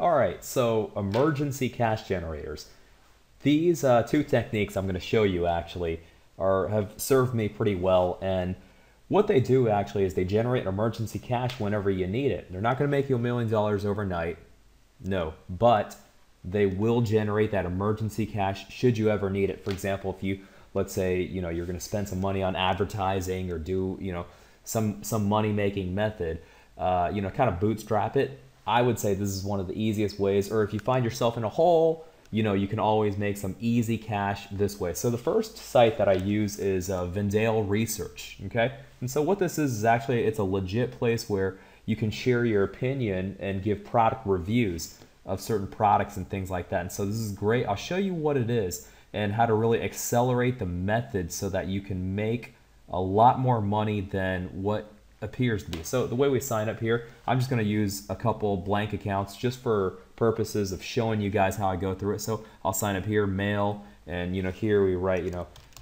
All right, so emergency cash generators. These two techniques I'm going to show you actually have served me pretty well. And what they do actually is they generate emergency cash whenever you need it. They're not going to make you $1 million overnight, no, but they will generate that emergency cash should you ever need it. For example, if you, let's say, you're going to spend some money on advertising or do, some money making method, kind of bootstrap it. I would say this is one of the easiest ways. Or if you find yourself in a hole, you can always make some easy cash this way. So the first site that I use is Vendale Research, okay? And so what this is actually, it's a legit place where you can share your opinion and give product reviews of certain products and things like that. And so this is great. I'll show you what it is and how to really accelerate the method so that you can make a lot more money than what appears to be. So the way we sign up here, I'm just going to use a couple blank accounts just for purposes of showing you guys how I go through it. So I'll sign up here, mail, and here we write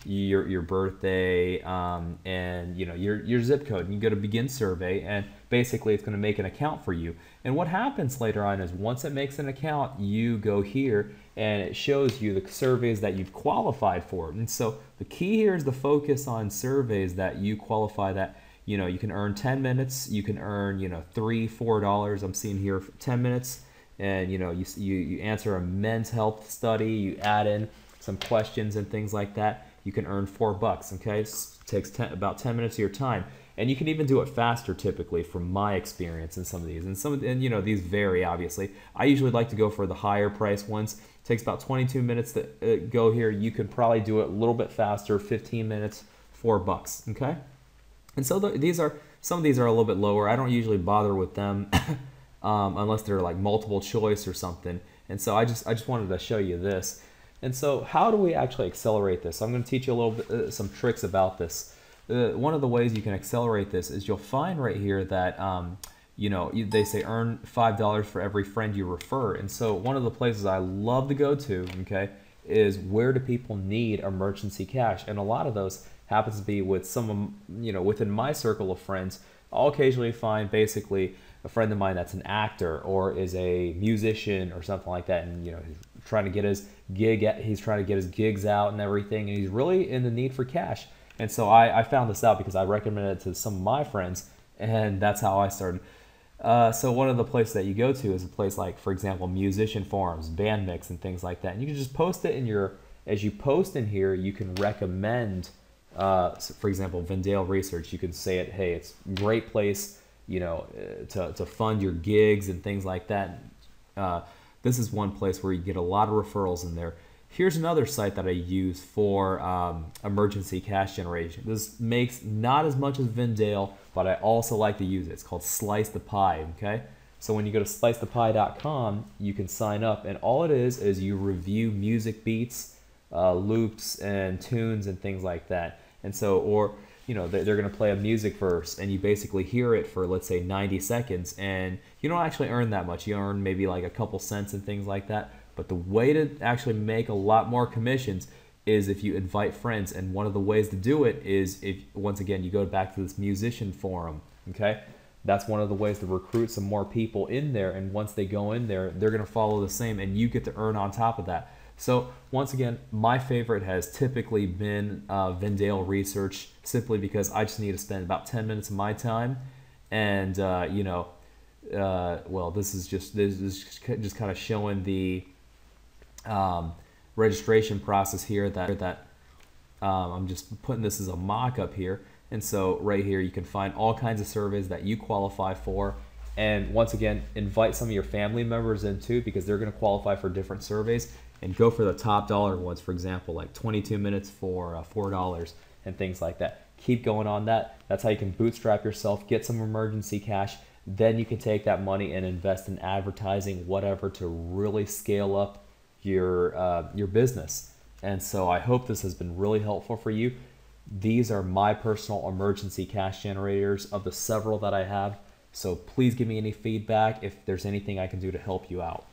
your birthday and your zip code, and you go to begin survey, and basically it's going to make an account for you. And what happens later on is once it makes an account, you go here and it shows you the surveys that you've qualified for. And so the key here is the focus on surveys that you qualify, that you can earn 10 minutes, you can earn $3-4. I'm seeing here 10 minutes, and you answer a men's health study, you add in some questions and things like that, you can earn $4. Okay, it takes about 10 minutes of your time, and you can even do it faster typically from my experience in some of these. And these vary obviously. I usually like to go for the higher price ones. It takes about 22 minutes to go here. You could probably do it a little bit faster, 15 minutes, $4. Okay. And so some of these are a little bit lower. I don't usually bother with them unless they're like multiple choice or something. And so I just wanted to show you this. And so how do we actually accelerate this? So I'm going to teach you a little bit some tricks about this. One of the ways you can accelerate this is you'll find right here that they say earn $5 for every friend you refer. And so one of the places I love to go to, okay, is where do people need emergency cash? And a lot of those happens to be with some, within my circle of friends. I'll occasionally find basically a friend of mine that's an actor or is a musician or something like that, and he's trying to get his gigs out and everything, and he's really in the need for cash. And so I found this out because I recommended it to some of my friends, and that's how I started. So one of the places that you go to is a place like, for example, musician forums, Bandmix, and things like that. And you can just post it as you post in here, you can recommend. So for example, Vendale Research, you can say it, hey, it's a great place, to fund your gigs and things like that. This is one place where you get a lot of referrals in there. Here's another site that I use for emergency cash generation. This makes not as much as Vendale, but I also like to use it. It's called Slice the Pie, okay? So when you go to slicethepie.com, you can sign up, and all it is you review music beats, loops and tunes and things like that. And so, they're going to play a music verse, and you basically hear it for, let's say, 90 seconds, and you don't actually earn that much. You earn maybe like a couple cents and things like that. But the way to actually make a lot more commissions is if you invite friends. And one of the ways to do it is if, once again, you go back to this musician forum, okay? That's one of the ways to recruit some more people in there. And once they go in there, they're going to follow the same, and you get to earn on top of that. So once again, my favorite has typically been Vendale Research, simply because I just need to spend about 10 minutes of my time. And, well, this is just kind of showing the registration process here that I'm just putting this as a mock-up here. And so right here, you can find all kinds of surveys that you qualify for. And once again, invite some of your family members in too, because they're going to qualify for different surveys. And go for the top dollar ones, for example, like 22 minutes for $4 and things like that. Keep going on that. That's how you can bootstrap yourself, get some emergency cash. Then you can take that money and invest in advertising, whatever, to really scale up your business. And so I hope this has been really helpful for you. These are my personal emergency cash generators of the several that I have. So please give me any feedback if there's anything I can do to help you out.